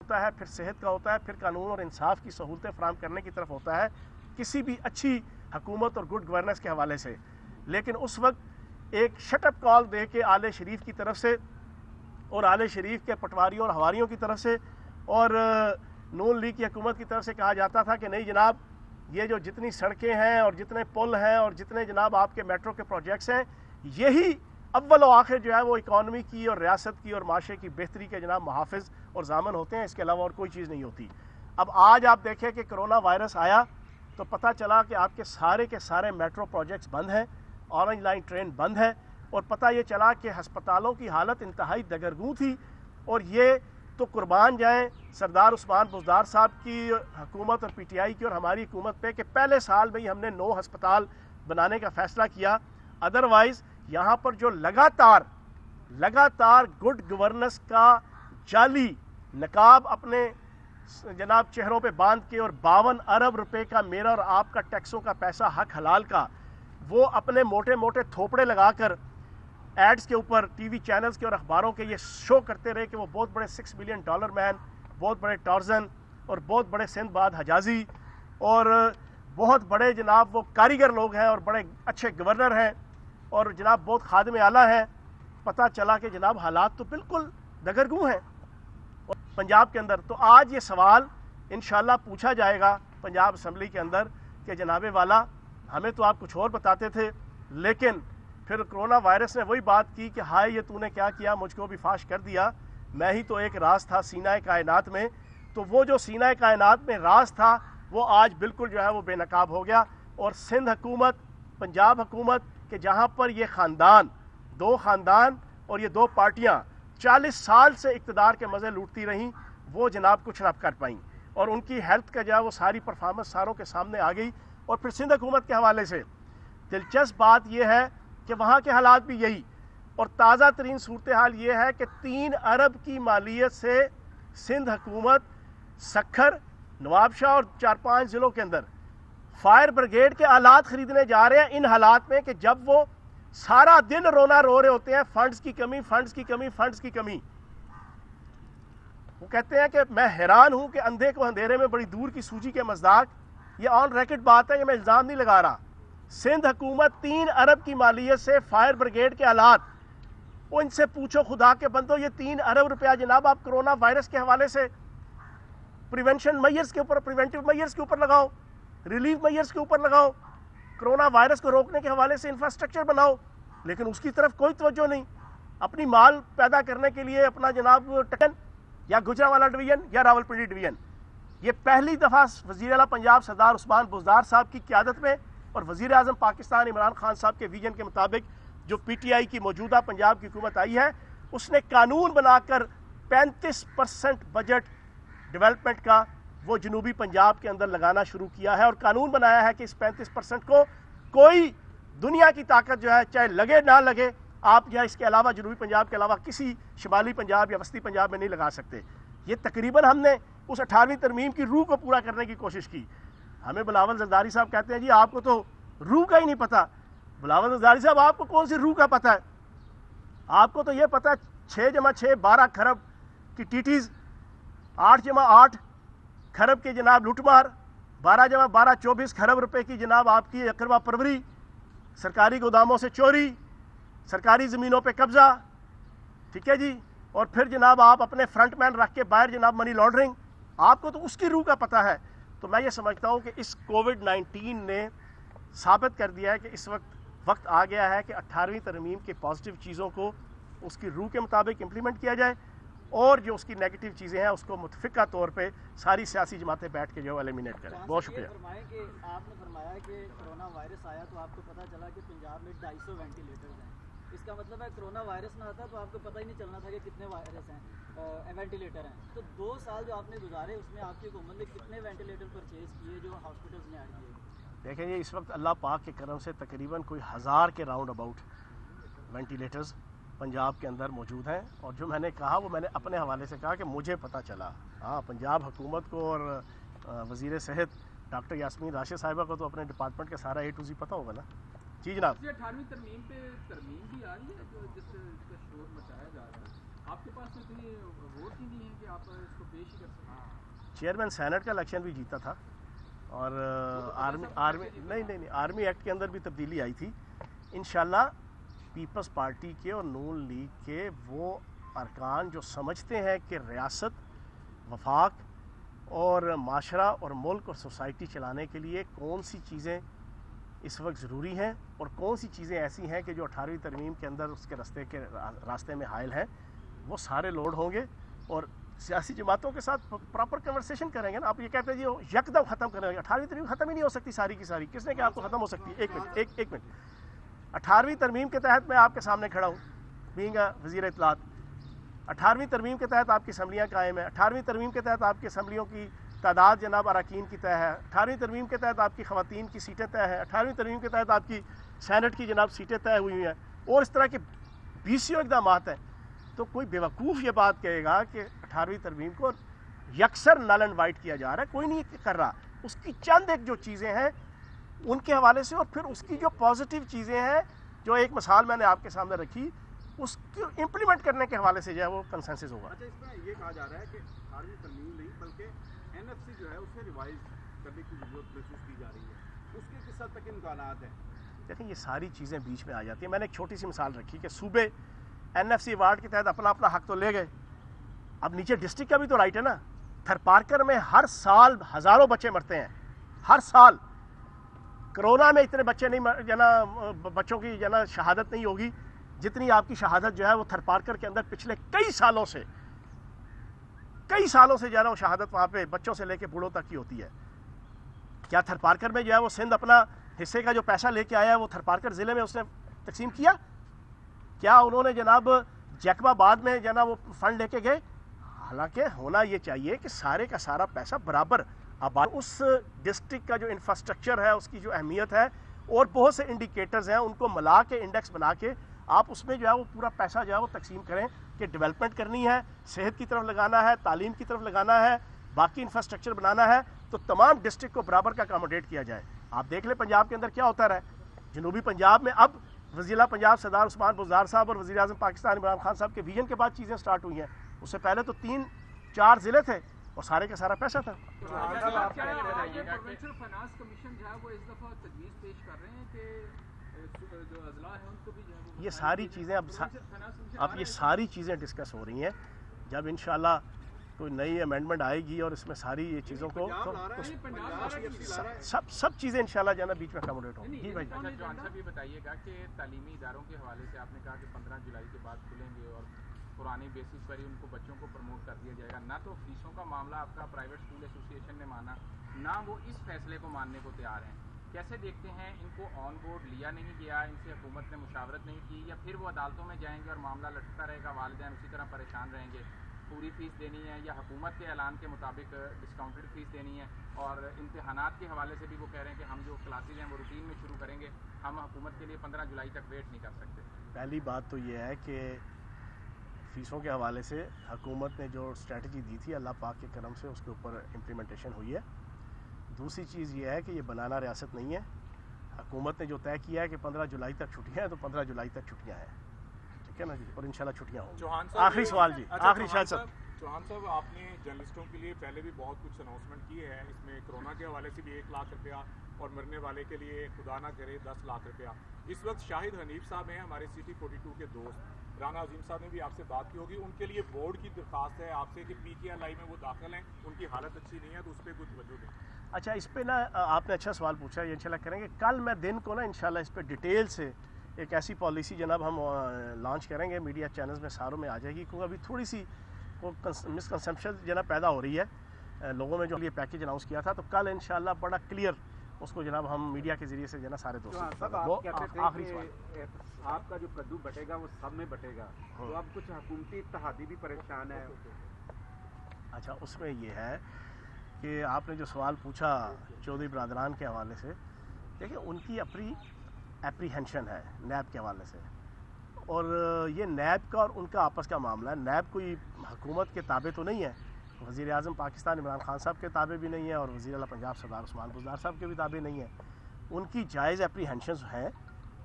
ہوتا ہے، پھر صحت کا ہوتا ہے، پھر قانون اور انصاف کی سہولتیں فراہم کرنے کی طرف ہوتا ہے کسی بھی اچھی حکومت اور گڈ گورننس کے حوالے سے. لیکن اس وقت ایک شٹ اپ کال دے کے آل شریف کی طرف سے اور آل شریف کے پٹواریوں اور ہواریوں کی طرف سے اور نون لیگ کی حکومت کی طرف سے کہا جاتا تھا کہ نہیں جناب، یہ جو جتنی سڑکیں ہیں اور جتنے پل ہیں اور جتنے جناب آپ کے میٹرو کے پروجیکٹس ہیں، یہی اول و آخر جو ہے وہ اکانومی کی اور ریاست کی اور معاشرے کی بہتری کے جناب محافظ اور ضامن ہوتے ہیں، اس کے علاوہ اور کوئی چیز نہیں ہوتی. اب آج آپ دیکھیں کہ کرونا وائرس آیا تو پتہ چلا کہ آپ کے سارے میٹرو پروجیکٹس بند ہیں، اورنج لائن ٹرین بند ہے، اور پتہ یہ چلا کہ ہسپتالوں کی حالت انتہائی دگرگوں تھی. اور یہ تو قربان جائیں سردار عثمان بزدار صاحب کی حکومت اور پی ٹی آئی کی اور ہماری حکومت پہ کہ پہلے سال میں ہی ہم نے 9 ہسپتال بنانے کا فیصلہ کیا. ادروائز یہاں پر جو لگاتار گڈ گورننس کا جعلی نقاب اپنے جناب چہروں پہ باندھ کے اور 52 ارب روپے کا میرا اور آپ کا ٹیکسوں کا پیسہ حق حلال کا وہ اپنے موٹے موٹے تھوپڑے لگا کر ایڈز کے اوپر ٹی وی چینلز کے اور اخباروں کے یہ شو کرتے رہے کہ وہ بہت بڑے $6 بلین مین، بہت بڑے ٹارزن اور بہت بڑے سندھ باد حجازی اور بہت بڑے جناب وہ کاریگر لوگ ہیں اور بڑے اچھے گورنر ہیں اور جناب بہت خادم اعلیٰ ہیں. پتہ چلا کہ جناب حالات تو بالکل دگرگوں ہیں پنجاب کے اندر. تو آج یہ سوال انشاءاللہ پوچھا جائے گا پنجاب اسمبلی کے اندر کہ جناب والا ہمیں تو آپ کچھ اور بتاتے تھے، لیکن پھر کرونا وائرس نے وہی بات کی کہ ہائے یہ تو نے کیا کیا، مجھ کو بھی فاش کر دیا، میں ہی تو ایک راز تھا سینہ کائنات میں. تو وہ جو سینہ کائنات میں راز تھا وہ آج بالکل جو ہے وہ بے نقاب ہو گیا. اور سندھ حکومت، پنجاب حکومت کہ جہاں پر یہ خاندان، 2 خاندان اور یہ 2 پارٹیاں 40 سال سے اقتدار کے مزے لوٹتی رہیں، وہ جناب کچھ نہ کر پائیں اور ان کی ہیلتھ کا جو ہے وہ ساری پرفارمنس ساروں کے سامنے آ گئی. اور پھر سندھ حکومت کے حوالے سے دلچسپ بات یہ ہے کہ وہاں کے حالات بھی یہی، اور تازہ ترین صورتحال یہ ہے کہ 3 ارب کی مالیت سے سندھ حکومت سکھر، نواب شاہ اور 4-5 ضلعوں کے اندر فائر بریگیڈ کے آلات خریدنے جا رہے ہیں، ان حالات میں کہ جب وہ سارا دن رونا رو رہے ہوتے ہیں فنڈز کی کمی. وہ کہتے ہیں کہ میں حیران ہوں کہ اندھے کو اندھیرے میں بڑی دور کی سوجی کے مصداق. یہ آن ریکارڈ بات ہے کہ میں الزام نہیں لگا رہا. سندھ حکومت 3 ارب کی مالیت سے فائر بریگیڈ کے آلات، وہ ان سے پوچھو خدا کے بندو، یہ 3 ارب روپیہ جناب آپ کرونا وائرس کے حوالے سے پریونشن میئرز کے اوپر، پریونٹیو میئرز کے اوپر لگاؤ، ریلیف میئرز کے اوپر لگاؤ، کرونا وائرس کو روکنے کے حوالے سے انفراسٹرکچر بناؤ، لیکن اس کی طرف کوئی توجہ نہیں. اپنی مال پیدا کرنے کے لیے اپنا جناب ٹکن یا گجرانوالہ ڈویژن یا راولپنڈی ڈویژن، یہ پہلی دفعہ وزیر اعلیٰ پنجاب سردار عثمان بزدار صاحب کی قیادت میں اور وزیر اعظم پاکستان عمران خان صاحب کے ویژن کے مطابق جو پی ٹی آئی کی موجودہ پنجاب کی حکومت آئی ہے، اس نے قانون بنا کر 35% بجٹ ڈیولپمنٹ کا وہ جنوبی پنجاب کے اندر لگانا شروع کیا ہے، اور قانون بنایا ہے کہ اس 35% کو کوئی دنیا کی طاقت جو ہے چاہے لگے نہ لگے، آپ جو ہے اس کے علاوہ جنوبی پنجاب کے علاوہ کسی شمالی پنجاب یا وسطی پنجاب میں نہیں لگا سکتے. یہ تقریباً ہم نے اس 18ویں ترمیم کی روح کو پورا کرنے کی کوشش کی. ہمیں بلاول زرداری صاحب کہتے ہیں جی آپ کو تو روح کا ہی نہیں پتا. بلاول زرداری صاحب آپ کو کون سی روح کا پتہ ہے؟ آپ کو تو یہ پتہ ہے 6+6 12 کھرب کی ٹیٹیز، 8+8 کھرب کے جناب لوٹ مار، 12+12 24 کھرب روپے کی جناب آپ کی اقربا پروری، سرکاری گوداموں سے چوری، سرکاری زمینوں پہ قبضہ، ٹھیک ہے جی، اور پھر جناب آپ اپنے فرنٹ مین رکھ کے باہر جناب منی لانڈرنگ. آپ کو تو اس کی روح کا پتہ ہے. تو میں یہ سمجھتا ہوں کہ اس کووڈ-19 نے ثابت کر دیا ہے کہ اس وقت آ گیا ہے کہ 18ویں ترمیم کے پازیٹیو چیزوں کو اس کی روح کے مطابق امپلیمنٹ کیا جائے، اور جو اس کی نیگیٹو چیزیں ہیں اس کو متفقہ طور پہ ساری سیاسی جماعتیں بیٹھ کے جو ایلیمینیٹ کریں. بہت شکریہ. آپ نے فرمایا کہ کرونا وائرس آیا تو آپ کو پتہ چلا کہ پنجاب میں 250 وینٹیلیٹرز ہیں. اس کا مطلب ہے کرونا وائرس نہ آتا تو آپ کو پتہ ہی نہیں چلنا تھا کہ کتنے وائرس ہیں، وینٹیلیٹر ہیں. تو 2 سال جو آپ نے گزارے اس میں آپ کی حکومت نے کتنے وینٹیلیٹر پرچیز کیے جو ہاسپٹلز میں ایڈ کیے؟ دیکھیں یہ اس وقت اللہ پاک کے کرم سے تقریباً کوئی 1000 کے راؤنڈ اباؤٹ وینٹیلیٹرز پنجاب کے اندر موجود ہیں. اور جو میں نے کہا وہ میں نے اپنے حوالے سے کہا کہ مجھے پتہ چلا. ہاں پنجاب حکومت کو اور وزیر صحت ڈاکٹر یاسمین راشد صاحبہ کو تو اپنے ڈپارٹمنٹ کے سارا A to Z پتہ ہوگا نا. جی جناب. 18ویں ترمیم پہ ترمیم بھی آ رہی ہے جو جس کا شور مچایا جا رہا ہے. آپ کے پاس اتنی ووٹ ہی نہیں ہے کہ آپ اس کو پیش ہی کر سکیں؟ چیئرمین سینٹ کا الیکشن بھی جیتا تھا اور آرمی ایکٹ کے اندر بھی تبدیلی آئی تھی. انشاءاللہ پیپلز پارٹی کے اور نون لیگ کے وہ ارکان جو سمجھتے ہیں کہ ریاست، وفاق اور معاشرہ اور ملک اور سوسائٹی چلانے کے لیے کون سی چیزیں اس وقت ضروری ہیں اور کون سی چیزیں ایسی ہیں کہ جو 18ویں ترمیم کے اندر اس کے راستے میں حائل ہیں، وہ سارے لوڈ ہوں گے اور سیاسی جماعتوں کے ساتھ پراپر کنورسیشن کریں گے نا. آپ یہ کہتے ہیں جی یکدم ختم کریں گے، 18ویں ترمیم ختم ہی نہیں ہو سکتی ساری کی ساری. کس نے کہ آپ کو ختم ہو سکتی ہے؟ ایک منٹ 18ویں ترمیم کے تحت میں آپ کے سامنے کھڑا ہوں بینگ وزیر اطلاعات. 18ویں ترمیم کے تحت آپ کی اسمبلیاں قائم ہیں. 18ویں ترمیم کے تحت آپ کی اسمبلیوں کی تعداد جناب اراکین کی طے ہے. 18ویں ترمیم کے تحت آپ کی خواتین کی سیٹیں طے ہیں. 18ویں ترمیم کے تحت آپ کی سینٹ کی جناب سیٹیں طے ہوئی ہیں اور اس طرح کے 20 اقدامات ہیں. تو کوئی بیوقوف یہ بات کہے گا کہ 18ویں ترمیم کو یکسر نل اینڈ وائٹ کیا جا رہا ہے، کوئی نہیں کر رہا. اس کی چند ایک جو چیزیں ہیں ان کے حوالے سے اور پھر اس کی جو پازیٹیو چیزیں ہیں، جو ایک مثال میں نے آپ کے سامنے رکھی، اس کو امپلیمنٹ کرنے کے حوالے سے جو ہے وہ کنسنسس ہوگا. اچھا، اس میں یہ کہا جا رہا ہے کہ 18ویں ترمیم نہیں بلکہ NFC جو ہے اسے ریوائز کرنے کی ضرورت محسوس کی جا رہی ہے، اس کے کس حد تک امکانات ہیں؟ دیکھیں یہ ساری چیزیں بیچ میں آ جاتی ہیں. میں نے ایک چھوٹی سی مثال رکھی کہ صوبے NFC ایوارڈ کے تحت اپنا حق تو لے گئے، اب نیچے ڈسٹرکٹ کا بھی تو رائٹ ہے نا. تھرپارکر میں ہر سال ہزاروں بچے مرتے ہیں، ہر سال. کرونا میں اتنے بچے نہیں بچوں کی شہادت نہیں ہوگی جتنی آپ کی شہادت جو ہے وہ تھرپارکر کے اندر پچھلے کئی سالوں سے وہ شہادت وہاں پہ بچوں سے لے کے بوڑھوں تک کی ہوتی ہے. کیا تھرپارکر میں جو ہے وہ سندھ اپنا حصے کا جو پیسہ لے کے آیا ہے وہ تھرپارکر ضلع میں اس نے تقسیم کیا؟ کیا انہوں نے جناب جیکب آباد میں وہ فنڈ لے کے گئے؟ حالانکہ ہونا یہ چاہیے کہ سارے کا سارا پیسہ برابر آباد. اس ڈسٹرکٹ کا جو انفراسٹرکچر ہے، اس کی جو اہمیت ہے اور بہت سے انڈیکیٹرز ہیں، ان کو ملا کے انڈیکس بنا کے آپ اس میں جو ہے وہ پورا پیسہ جو ہے وہ تقسیم کریں کہ ڈیولپمنٹ کرنی ہے، صحت کی طرف لگانا ہے، تعلیم کی طرف لگانا ہے، باقی انفراسٹرکچر بنانا ہے، تو تمام ڈسٹرکٹ کو برابر کا اکاموڈیٹ کیا جائے. آپ دیکھ لیں پنجاب کے اندر کیا ہوتا رہا ہے. جنوبی پنجاب میں اب وزیر اعلیٰ پنجاب سردار عثمان بزدار صاحب اور وزیر اعظم پاکستان عمران خان صاحب کے ویژن کے بعد چیزیں سٹارٹ ہوئی ہیں. اس سے پہلے تو 3-4 ضلع تھے اور سارے کا سارا پیسہ تھا. یہ ساری چیزیں اب یہ ساری چیزیں ڈسکس ہو رہی ہیں. جب انشاءاللہ کوئی نئی امینڈمنٹ آئے گی اور اس میں ساری یہ چیزوں کو سب چیزیں انشاءاللہ جو ہے نا بیچ میں اکاموڈیٹ ہوں گی. جی بھائی جوان صاحب یہ بتائیے گا کہ تعلیمی اداروں کے حوالے سے آپ نے کہا کہ 15 جولائی کے بعد کھلیں گے اور پرانی بیسس پر ہی ان کو بچوں کو پروموٹ کر دیا جائے گا. نہ تو فیسوں کا معاملہ آپ کا پرائیویٹ اسکول ایسوسی ایشن نے مانا، نہ وہ اس فیصلے کو ماننے کو تیار ہیں. کیسے دیکھتے ہیں ان کو آن بورڈ لیا نہیں گیا، ان سے حکومت نے مشاورت نہیں کی، یا پھر وہ عدالتوں میں جائیں گے اور معاملہ لٹکتا رہے گا، والدین اسی طرح پریشان رہیں گے؟ پوری فیس دینی ہے یا حکومت کے اعلان کے مطابق ڈسکاؤنٹڈ فیس دینی ہے؟ اور امتحانات کے حوالے سے بھی وہ کہہ رہے ہیں کہ ہم جو کلاسز ہیں وہ روٹین میں شروع کریں گے، ہم حکومت کے لیے 15 جولائی تک ویٹ نہیں کر سکتے. پہلی بات تو یہ ہے کہ فیسوں کے حوالے سے حکومت نے جو اسٹریٹجی دی تھی اللہ پاک کے کرم سے اس کے اوپر امپلیمنٹیشن ہوئی ہے. دوسری چیز یہ ہے کہ یہ بنانا ریاست نہیں ہے. حکومت نے جو طے کیا ہے کہ 15 جولائی تک چھٹیاں ہیں تو 15 جولائی تک چھٹیاں ہیں، ٹھیک ہے نا جی، اور انشاءاللہ چھٹیاں ہوں گی. آخری سوال جی، آخری شاید صاحب. چوہان صاحب، آپ نے جرنلسٹوں کے لیے پہلے بھی بہت کچھ اناؤنسمنٹ کی ہے، اس میں کرونا کے حوالے سے بھی 1 لاکھ روپیہ اور مرنے والے کے لیے خدا نہ کرے 10 لاکھ روپیہ. اس وقت شاہد حنیف صاحب ہیں ہمارے سٹی 42 کے دوست، رانا عظیم صاحب نے بھی آپ سے بات کی ہوگی، ان کے لیے بورڈ کی درخواست ہے آپ سے کہ PTI میں وہ داخل ہیں، ان کی حالت اچھی نہیں ہے، تو اس پہ کچھ توجہ دیں. اچھا، اس پہ نا آپ نے اچھا سوال پوچھا، یہ انشاءاللہ کریں گے. کل میں دن کو نا انشاءاللہ اس پہ ڈیٹیل سے ایک ایسی پالیسی جناب ہم لانچ کریں گے، میڈیا چینلز میں ساروں میں آ جائے گی، کیونکہ ابھی تھوڑی سی مسکنسیپشن جناب پیدا ہو رہی ہے لوگوں میں جو یہ پیکیج اناؤنس کیا تھا. تو کل انشاءاللہ بڑا کلیئر اس کو جناب ہم میڈیا کے ذریعے سے جو ہے نا سارے دوست. آخری سوال، آپ کا جو کدو بٹے گا وہ سب میں بٹے گا، تو اب کچھ حکومتی اتحادی بھی پریشان ہے. اچھا، اس میں یہ ہے کہ آپ نے جو سوال پوچھا چودھری برادران کے حوالے سے، دیکھیں ان کی اپنی اپریہنشن ہے نیب کے حوالے سے، اور یہ نیب کا اور ان کا آپس کا معاملہ ہے. نیب کوئی حکومت کے تابع تو نہیں ہے، وزیر اعظم پاکستان عمران خان صاحب کے تابع بھی نہیں ہے اور وزیر اعلیٰ پنجاب سردار عثمان بزدار صاحب کے بھی تابع نہیں ہے. ان کی جائز اپریہنشنز ہیں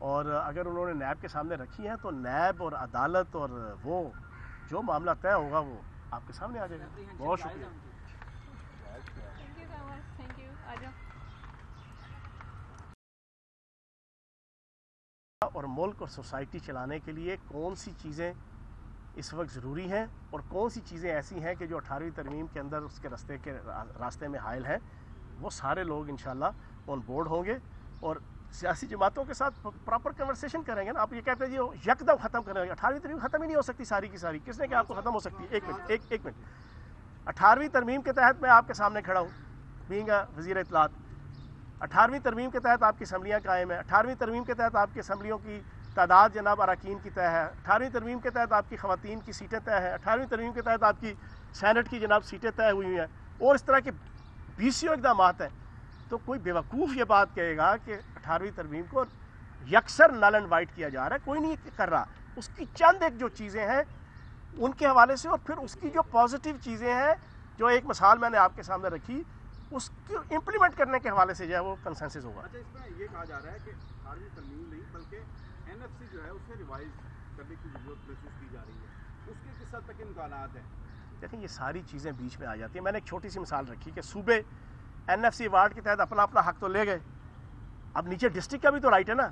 اور اگر انہوں نے نیب کے سامنے رکھی ہیں تو نیب اور عدالت اور وہ جو معاملہ طے ہوگا وہ آپ کے سامنے آ جائے گا. بہت شکریہ. Thank you so much. Thank you. آ جاؤ. اور ملک اور سوسائٹی چلانے کے لیے کون سی چیزیں اس وقت ضروری ہیں اور کون سی چیزیں ایسی ہیں کہ جو 18ویں ترمیم کے اندر اس کے راستے میں حائل ہیں، وہ سارے لوگ انشاءاللہ آن بورڈ ہوں گے اور سیاسی جماعتوں کے ساتھ پراپر کنورسیشن کریں گے نا. آپ یہ کہتے ہیں جی یکدم ختم کریں گے. 18ویں ترمیم ختم ہی نہیں ہو سکتی ساری کی ساری. کس نے کہ آپ کو ختم ہو سکتی ہے؟ ایک منٹ. 18ویں ترمیم کے تحت میں آپ کے سامنے کھڑا ہوں بینگ وزیر اطلاعات. 18ویں ترمیم کے تحت آپ کی اسمبلیاں قائم ہیں. 18ویں ترمیم کے تحت آپ کی اسمبلیوں کی تعداد جناب اراکین کی طے ہے. 18ویں ترمیم کے تحت آپ کی خواتین کی سیٹیں طے ہیں. 18ویں ترمیم کے تحت آپ کی سینٹ کی جناب سیٹیں طے ہوئی ہیں اور اس طرح کے 20 اقدامات ہیں. تو کوئی بیوقوف یہ بات کہے گا کہ 18ویں ترمیم کو یکسر نل اینڈ وائٹ کیا جا رہا ہے، کوئی نہیں کر رہا. اس کی چند ایک جو چیزیں ہیں ان کے حوالے سے اور پھر اس کی جو پازیٹیو چیزیں ہیں، جو ایک مثال میں نے آپ کے سامنے رکھی، اس کو امپلیمنٹ کرنے کے حوالے سے جو ہے وہ کنسنسس ہوگا. اچھا، اس میں یہ کہا جا رہا ہے کہ 18ویں ترمیم نہیں بلکہ NFC جو ہے اسے ریوائز کرنے کی ضرورت محسوس کی جا رہی ہے. اس کے کس حد تک امکانات ہیں؟ دیکھیں یہ ساری چیزیں بیچ میں آ جاتی ہیں. میں نے ایک چھوٹی سی مثال رکھی کہ صوبے NFC ایوارڈ کے تحت اپنا حق تو لے گئے. اب نیچے ڈسٹرکٹ کا بھی تو رائٹ ہے نا.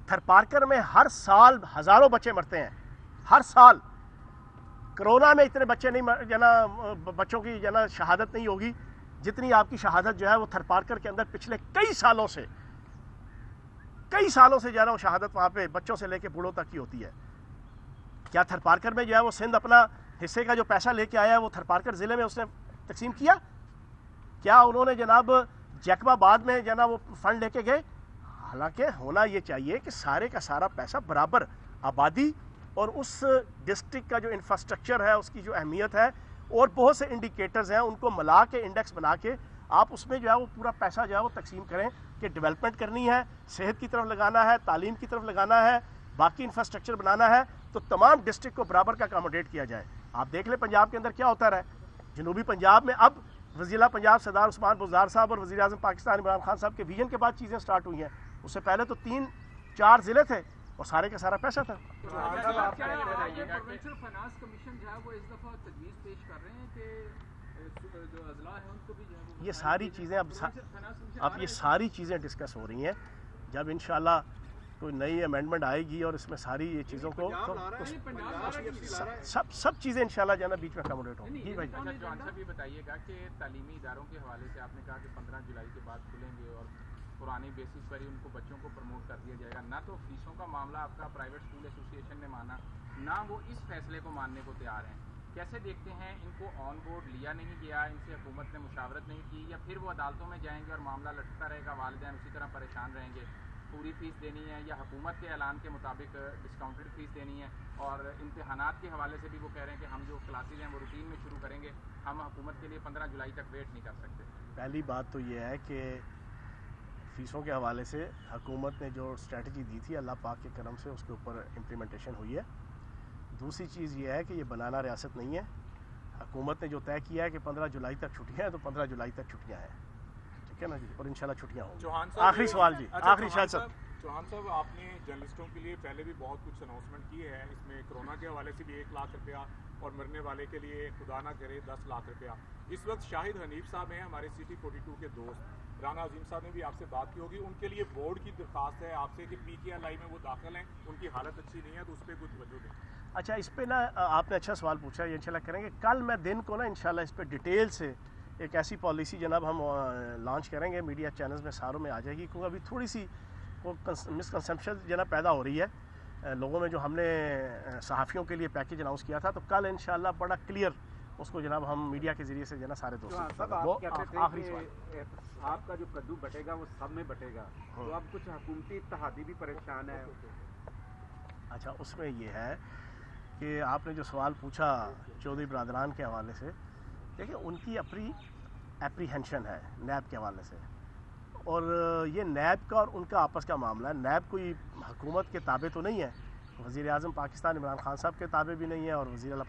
تھرپارکر میں ہر سال ہزاروں بچے مرتے ہیں، ہر سال. کرونا میں اتنے بچے نہیں بچوں کی شہادت نہیں ہوگی جتنی آپ کی شہادت جو ہے وہ تھرپارکر کے اندر پچھلے کئی سالوں سے جو ہے نا وہ شہادت وہاں پہ بچوں سے لے کے بوڑھوں تک کی ہوتی ہے. کیا تھرپارکر میں جو ہے وہ سندھ اپنا حصے کا جو پیسہ لے کے آیا ہے وہ تھرپارکر ضلع میں اس نے تقسیم کیا؟ کیا انہوں نے جناب جیکب آباد میں جو ہے نا وہ فنڈ لے کے گئے؟ حالانکہ ہونا یہ چاہیے کہ سارے کا سارا پیسہ برابر آبادی اور اس ڈسٹرکٹ کا جو انفراسٹرکچر ہے، اس کی جو اہمیت ہے اور بہت سے انڈیکیٹرز ہیں، ان کو ملا کے انڈیکس بنا کے آپ اس میں جو ہے وہ پورا پیسہ جو ہے وہ تقسیم کریں کہ ڈیولپمنٹ کرنی ہے، صحت کی طرف لگانا ہے، تعلیم کی طرف لگانا ہے، باقی انفراسٹرکچر بنانا ہے، تو تمام ڈسٹرکٹ کو برابر کا اکاموڈیٹ کیا جائے. آپ دیکھ لیں پنجاب کے اندر کیا ہوتا رہا ہے. جنوبی پنجاب میں اب وزیر پنجاب سردار عثمان بزدار صاحب اور وزیر اعظم پاکستان عمران خان صاحب کے ویژن کے بعد چیزیں سٹارٹ ہوئی ہیں. اس سے پہلے تو 3-4 ضلع تھے اور سارے کا سارا پیسہ تھا. پروونشل فائنانس کمیشن جو ہے وہ اس دفعہ تجویز پیش کر رہے ہیں کہ جو اضلاع ہیں ان کو بھی جو ہے یہ ساری چیزیں اب یہ ساری چیزیں ڈسکس ہو رہی ہیں. جب انشاءاللہ کوئی نئی امینڈمنٹ آئے گی اور اس میں ساری یہ چیزوں کو سب چیزیں انشاءاللہ جو ہے نا بیچ میں اکاموڈیٹ ہوں. جی بھائی جوان صاحب یہ بتائیے گا کہ تعلیمی اداروں کے حوالے سے آپ نے کہا کہ 15 جولائی کے بعد کھلیں گے اور پرانے بیسس پر ہی ان کو بچوں کو پروموٹ کر دیا جائے گا. نہ تو فیسوں کا معاملہ آپ کا پرائیویٹ اسکول ایسوسی ایشن نے مانا، نہ وہ اس فیصلے کو ماننے کو تیار ہیں. کیسے دیکھتے ہیں ان کو آن بورڈ لیا نہیں گیا، ان سے حکومت نے مشاورت نہیں کی، یا پھر وہ عدالتوں میں جائیں گے اور معاملہ لٹکتا رہے گا، والدین اسی طرح پریشان رہیں گے؟ پوری فیس دینی ہے یا حکومت کے اعلان کے مطابق ڈسکاؤنٹڈ فیس دینی ہے؟ اور امتحانات کے حوالے سے بھی وہ کہہ رہے ہیں کہ ہم جو کلاسز ہیں وہ روٹین میں شروع کریں گے، ہم حکومت کے لیے 15 جولائی تک ویٹ نہیں کر سکتے. پہلی بات تو یہ ہے کہ فیسوں کے حوالے سے حکومت نے جو اسٹریٹجی دی تھی اللہ پاک کے کرم سے اس کے اوپر امپلیمنٹیشن ہوئی ہے. دوسری چیز یہ ہے کہ یہ بنانا ریاست نہیں ہے. حکومت نے جو طے کیا ہے کہ 15 جولائی تک چھٹیاں ہیں تو 15 جولائی تک چھٹیاں ہیں، ٹھیک ہے نا جی، اور انشاءاللہ چھٹیاں ہوں. آخری سوال جی، آخری شاید صاحب. چوہان صاحب، آپ نے جرنلسٹوں کے لیے پہلے بھی بہت کچھ اناؤنسمنٹ کی ہے. اس میں کرونا کے حوالے سے بھی 1 لاکھ روپیہ اور مرنے والے کے لیے خدا نہ کرے 10 لاکھ روپیہ. اس وقت شاہد حنیف صاحب ہیں ہمارے سٹی 42 کے دوست. رانا عظیم صاحب نے بھی آپ سے بات کی ہوگی. ان کے لیے بورڈ کی درخواست ہے آپ سے کہ PTI میں وہ داخل ہیں، ان کی حالت اچھی نہیں ہے، تو اس پہ کچھ توجہ دیں. اچھا، اس پہ نا آپ نے اچھا سوال پوچھا، یہ انشاءاللہ کریں گے. کل میں دن کو نا انشاءاللہ اس پہ ڈیٹیل سے ایک ایسی پالیسی جناب ہم لانچ کریں گے، میڈیا چینلز میں ساروں میں آ جائے گی، کیونکہ ابھی تھوڑی سی وہ مسکنسیپشن جناب پیدا ہو رہی ہے لوگوں میں. جو ہم نے صحافیوں کے لیے پیکیج اناؤنس کیا تھا، تو کل انشاءاللہ بڑا کلیئر اس کو جناب ہم میڈیا کے ذریعے سے جو ہے نا سارے دوست. آخری سوال، آپ کا جو کدو بٹے گا وہ سب میں بٹے گا، تو اب کچھ حکومتی اتحادی بھی پریشان ہے. اچھا، اس میں یہ ہے کہ آپ نے جو سوال پوچھا چودھری برادران کے حوالے سے، دیکھیں ان کی اپنی اپریہنشن ہے نیب کے حوالے سے، اور یہ نیب کا اور ان کا آپس کا معاملہ ہے. نیب کوئی حکومت کے تابع تو نہیں ہے، وزیر اعظم پاکستان عمران خان صاحب کے تابع بھی نہیں ہے اور وزیر اعلیٰ